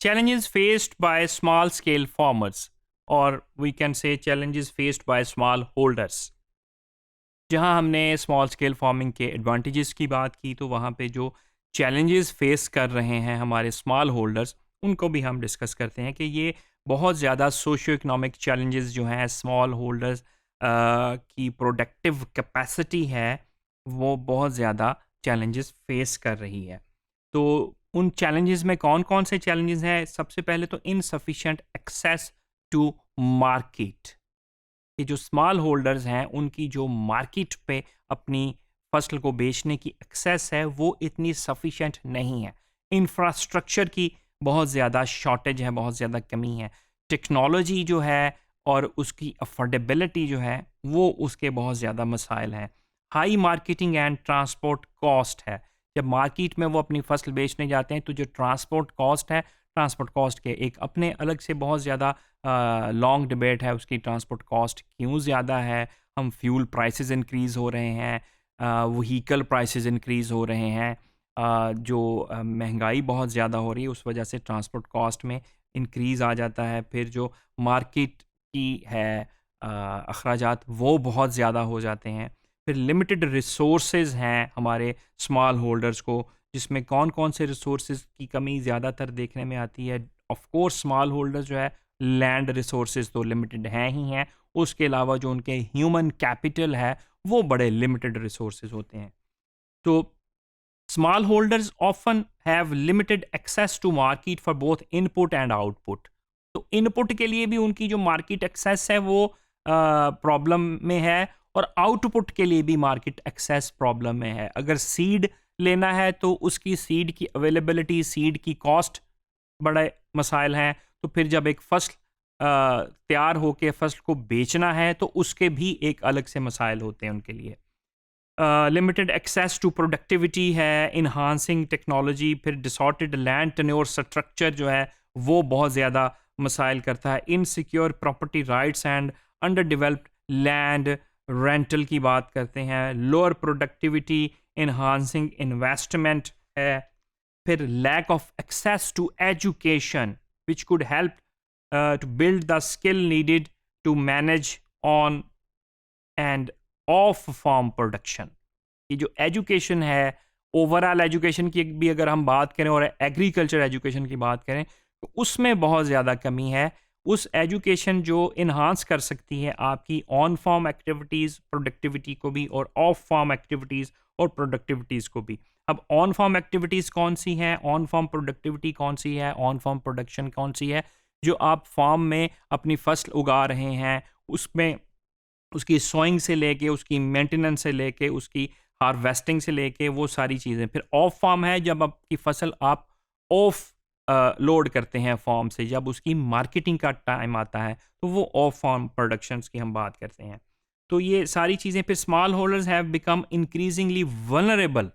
Challenges faced by small scale farmers, or we can say challenges faced by small holders. जहाँ हमने small scale farming के advantages की बात की, तो वहाँ पे जो चैलेंजेस फेस कर रहे हैं हमारे स्मॉल होल्डर्स, उनको भी हम डिस्कस करते हैं कि ये बहुत ज़्यादा सोशियो इकोनॉमिक चैलेंजेस जो हैं स्मॉल होल्डर्स की प्रोडक्टिव कैपेसिटी है, वो बहुत ज़्यादा चैलेंजेस फेस कर रही है. तो उन चैलेंजेस में कौन कौन से चैलेंजेस हैं? सबसे पहले तो इनसफिशिएंट एक्सेस टू मार्केट. कि जो स्मॉल होल्डर्स हैं उनकी जो मार्केट पे अपनी फसल को बेचने की एक्सेस है वो इतनी सफिशिएंट नहीं है. इंफ्रास्ट्रक्चर की बहुत ज़्यादा शॉर्टेज है, बहुत ज़्यादा कमी है. टेक्नोलॉजी जो है और उसकी अफोर्डेबिलिटी जो है वो उसके बहुत ज़्यादा मसाइल हैं. High marketing and transport cost है. जब मार्केट में वो अपनी फसल बेचने जाते हैं तो जो ट्रांसपोर्ट कॉस्ट है, ट्रांसपोर्ट कॉस्ट के एक अपने अलग से बहुत ज़्यादा लॉन्ग डिबेट है उसकी. ट्रांसपोर्ट कॉस्ट क्यों ज़्यादा है? हम फ्यूल प्राइसेस इंक्रीज़ हो रहे हैं, व्हीकल प्राइसेस इंक्रीज़ हो रहे हैं, जो महंगाई बहुत ज़्यादा हो रही है उस वजह से ट्रांसपोर्ट कॉस्ट में इंक्रीज़ आ जाता है. फिर जो मार्केट की है अखराजात वो बहुत ज़्यादा हो जाते हैं. फिर लिमिटेड रिसोर्सेज हैं हमारे स्मॉल होल्डर्स को, जिसमें कौन कौन से रिसोर्सेज की कमी ज़्यादातर देखने में आती है. ऑफ कोर्स स्मॉल होल्डर्स जो है लैंड रिसोर्सेज तो लिमिटेड हैं ही हैं, उसके अलावा जो उनके ह्यूमन कैपिटल है वो बड़े लिमिटेड रिसोर्सेज होते हैं. तो small holders often have limited access to market for both input and output. तो इनपुट के लिए भी उनकी जो मार्केट एक्सेस है वो प्रॉब्लम में है, और आउटपुट के लिए भी मार्केट एक्सेस प्रॉब्लम में है. अगर सीड लेना है तो उसकी सीड की अवेलेबिलिटी, सीड की कॉस्ट बड़े मसाइल हैं. तो फिर जब एक फसल तैयार होके फसल को बेचना है तो उसके भी एक अलग से मसाइल होते हैं उनके लिए. लिमिटेड एक्सेस टू प्रोडक्टिविटी है, इन्हांसिंग टेक्नोलॉजी. फिर डिसऑर्टेड लैंड टेन्योर स्ट्रक्चर जो है वो बहुत ज़्यादा मसाइल करता है. Insecure property rights and under developed land rental की बात करते हैं. लोअर प्रोडक्टिविटी, इन्हांसिंग इन्वेस्टमेंट है. फिर lack of access to education which could help to build the skill needed to manage on and off farm production. ये जो education है, overall education की भी अगर हम बात करें और एग्रीकल्चर एजुकेशन की बात करें तो उसमें बहुत ज़्यादा कमी है. उस एजुकेशन जो इन्हांस कर सकती है आपकी ऑन फार्म एक्टिविटीज़ प्रोडक्टिविटी को भी, और ऑफ फार्म एक्टिविटीज़ और प्रोडक्टिविटीज़ को भी. अब ऑन फार्म एक्टिविटीज़ कौन सी हैं, ऑन फार्म प्रोडक्टिविटी कौन सी है, ऑन फार्म प्रोडक्शन कौन सी है? जो आप फार्म में अपनी फसल उगा रहे हैं उसमें उसकी सोइंग से लेके, उसकी मेंटेनेंस से लेके, उसकी हार्वेस्टिंग से लेके, वो सारी चीज़ें. फिर ऑफ फार्म है जब आपकी फसल आप ऑफ लोड करते हैं फार्म से, जब उसकी मार्केटिंग का टाइम आता है तो वो ऑफ फार्म प्रोडक्शंस की हम बात करते हैं. तो ये सारी चीज़ें. फिर small holders have become increasingly vulnerable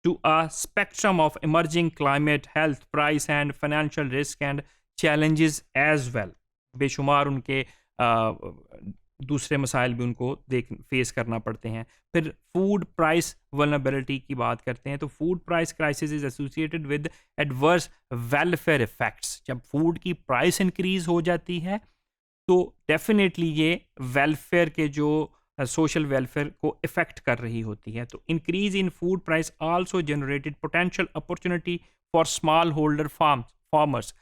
to a spectrum of emerging climate, health, price and financial risk and challenges as well. बेशुमार उनके दूसरे मसाइल भी उनको फेस करना पड़ते हैं. फिर फूड प्राइस वल्नरेबिलिटी की बात करते हैं तो food price crisis is associated with adverse welfare effects. जब फूड की प्राइस इंक्रीज हो जाती है तो डेफिनेटली ये वेलफेयर के जो सोशल वेलफेयर को इफेक्ट कर रही होती है. तो increase in food price also generated potential opportunity for small holder farmers.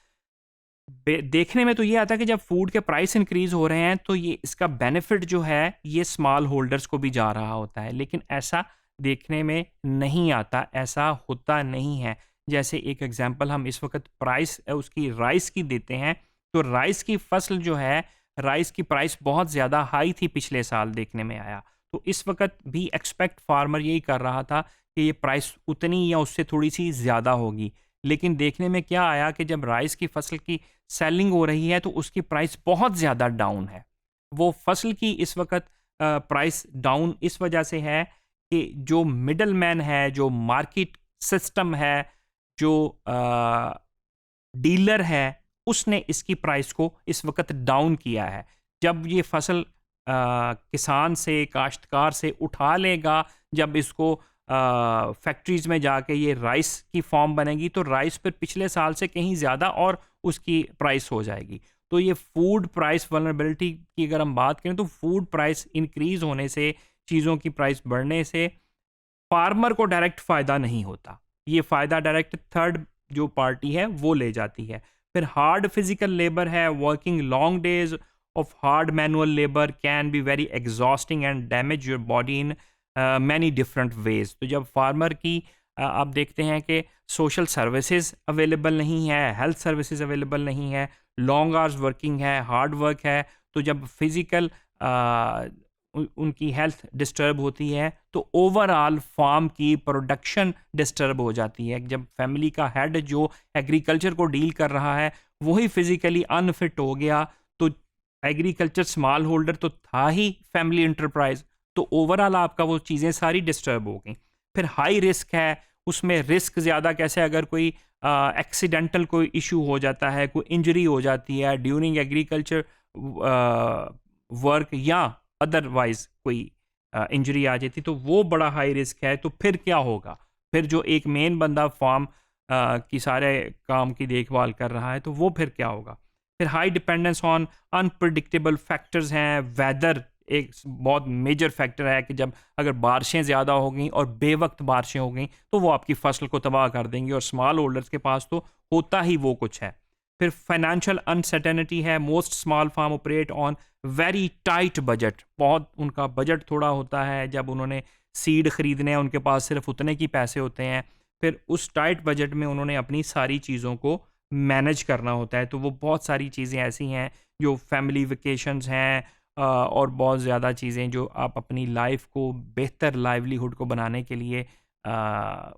देखने में तो ये आता है कि जब फूड के प्राइस इंक्रीज हो रहे हैं तो ये इसका बेनिफिट जो है ये स्मॉल होल्डर्स को भी जा रहा होता है, लेकिन ऐसा देखने में नहीं आता, ऐसा होता नहीं है. जैसे एक एग्जांपल हम इस वक्त प्राइस उसकी राइस की देते हैं, तो राइस की फसल जो है, राइस की प्राइस बहुत ज़्यादा हाई थी पिछले साल देखने में आया. तो इस वक्त भी एक्सपेक्ट फार्मर यही कर रहा था कि ये प्राइस उतनी या उससे थोड़ी सी ज़्यादा होगी, लेकिन देखने में क्या आया कि जब राइस की फसल की सेलिंग हो रही है तो उसकी प्राइस बहुत ज़्यादा डाउन है. वो फसल की इस वक्त प्राइस डाउन इस वजह से है कि जो मिडल मैन है, जो मार्केट सिस्टम है, जो डीलर है, उसने इसकी प्राइस को इस वक्त डाउन किया है. जब ये फसल किसान से, काश्तकार से उठा लेगा, जब इसको फैक्ट्रीज़ में जाके ये राइस की फॉर्म बनेगी तो राइस पर पिछले साल से कहीं ज़्यादा और उसकी प्राइस हो जाएगी। तो ये फूड प्राइस वल्नरेबिलिटी की अगर हम बात करें तो फूड प्राइस इंक्रीज़ होने से, चीज़ों की प्राइस बढ़ने से फार्मर को डायरेक्ट फ़ायदा नहीं होता। ये फ़ायदा डायरेक्ट थर्ड जो पार्टी है वो ले जाती है। फिर हार्ड फिजिकल लेबर है, working long days of hard manual labour can be very exhausting and damage your body in many different ways. तो जब फार्मर की आप देखते हैं कि सोशल सर्विसेज अवेलेबल नहीं है, हेल्थ सर्विसेज अवेलेबल नहीं है, लॉन्ग आवर्स वर्किंग है, हार्ड वर्क है, तो जब फिजिकल उनकी हेल्थ डिस्टर्ब होती है तो ओवरऑल फार्म की प्रोडक्शन डिस्टर्ब हो जाती है। जब फैमिली का हेड जो एग्रीकल्चर को डील कर रहा है वही फिजिकली अनफिट हो गया तो एग्रीकल्चर स्मॉल होल्डर तो था ही फैमिली इंटरप्राइज, तो ओवरऑल आपका वो चीज़ें सारी डिस्टर्ब हो गई। फिर हाई रिस्क है, उसमें रिस्क ज़्यादा कैसे, अगर कोई एक्सीडेंटल कोई इशू हो जाता है, कोई इंजरी हो जाती है ड्यूरिंग एग्रीकल्चर वर्क या अदरवाइज कोई इंजरी आ जाती तो वो बड़ा हाई रिस्क है। तो फिर क्या होगा, फिर जो एक मेन बंदा फार्म की सारे काम की देखभाल कर रहा है तो वो फिर क्या होगा। फिर high dependence on unpredictable factors हैं, वेदर एक बहुत मेजर फैक्टर है कि जब अगर बारिशें ज़्यादा हो गई और बेवक्त बारिशें हो गई तो वो आपकी फसल को तबाह कर देंगी और स्मॉल होल्डर्स के पास तो होता ही वो कुछ है। फिर फाइनेंशियल अनसर्टेनिटी है, most small farm operate on very tight budget, बहुत उनका बजट थोड़ा होता है, जब उन्होंने सीड खरीदने हैं उनके पास सिर्फ उतने की पैसे होते हैं, फिर उस टाइट बजट में उन्होंने अपनी सारी चीज़ों को मैनेज करना होता है। तो वो बहुत सारी चीज़ें ऐसी हैं जो फैमिली वेकेशंस हैं और बहुत ज़्यादा चीज़ें जो आप अपनी लाइफ को बेहतर लाइवलीहुड को बनाने के लिए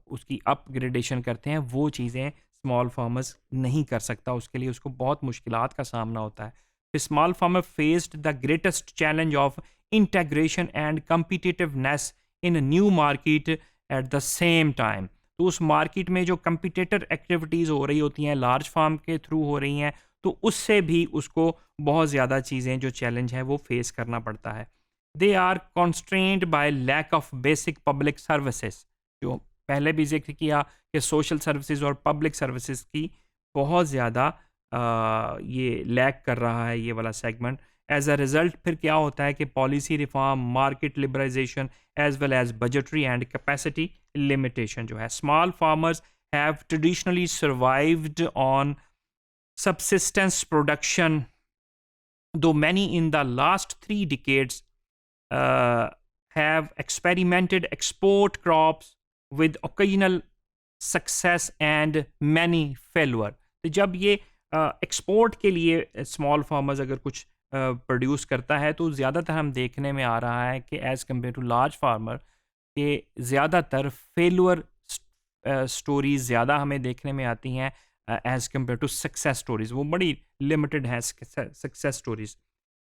उसकी अपग्रेडेशन करते हैं, वो चीज़ें स्मॉल फार्मर्स नहीं कर सकता, उसके लिए उसको बहुत मुश्किलात का सामना होता है। फिर small farmer faced the greatest challenge of integration and competitiveness in new market at the same time. तो उस मार्केट में जो कंपिटेटर एक्टिविटीज़ हो रही होती हैं लार्ज फार्म के थ्रू हो रही हैं, तो उससे भी उसको बहुत ज़्यादा चीज़ें जो चैलेंज है वो फेस करना पड़ता है। They are constrained by lack of basic public services, जो पहले भी जिक्र किया कि सोशल सर्विसेज और पब्लिक सर्विसेज की बहुत ज़्यादा ये लैक कर रहा है ये वाला सेगमेंट। एज अ रिज़ल्ट फिर क्या होता है कि policy reform, market liberalisation as well as budgetary and capacity limitation जो है। Small farmers have traditionally survived on subsistence production, though many in the last 3 decades have experimented export crops with occasional success and many failure। तो जब ये export के लिए small farmers अगर कुछ produce करता है तो ज़्यादातर हम देखने में आ रहा है कि as compare to large farmer के ज़्यादातर फेलुअर स्टोरीज ज़्यादा हमें देखने में आती हैं as compare to success stories, वो बड़ी लिमिटेड हैं success stories.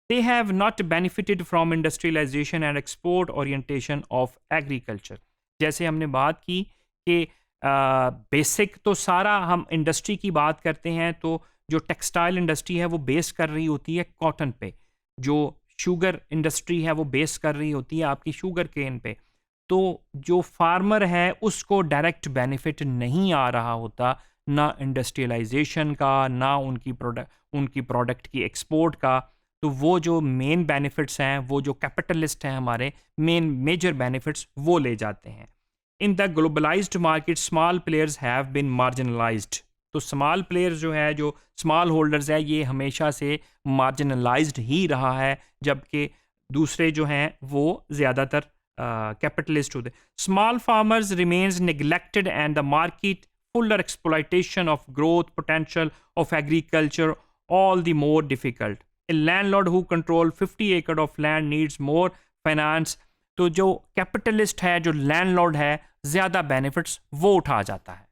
They have not benefited from industrialisation and export orientation of agriculture. जैसे हमने बात की कि बेसिक तो सारा हम इंडस्ट्री की बात करते हैं तो जो टेक्सटाइल इंडस्ट्री है वो बेस कर रही होती है कॉटन पे, जो शुगर इंडस्ट्री है वो बेस कर रही होती है आपकी शुगर केन पे। तो जो फार्मर है उसको डायरेक्ट बेनिफिट नहीं आ रहा होता, ना इंडस्ट्रियलाइजेशन का, ना उनकी प्रोडक्ट की एक्सपोर्ट का। तो वो जो मेन बेनिफिट्स हैं, वो जो कैपिटलिस्ट हैं हमारे, मेजर बेनिफिट्स वो ले जाते हैं। In the globalised market small players have been marginalised. तो स्मॉल प्लेयर्स जो है, जो स्मॉल होल्डर्स है, ये हमेशा से मार्जिनलाइज्ड ही रहा है, जबकि दूसरे जो हैं वो ज़्यादातर कैपिटलिस्ट होते। Small farmers remains neglected and the market fuller exploitation of growth potential of agriculture all the more difficult. A landlord who control 50 acre of land needs more finance। तो जो कैपिटलिस्ट है, जो लैंडलॉर्ड है, ज़्यादा benefits वो उठा जाता है।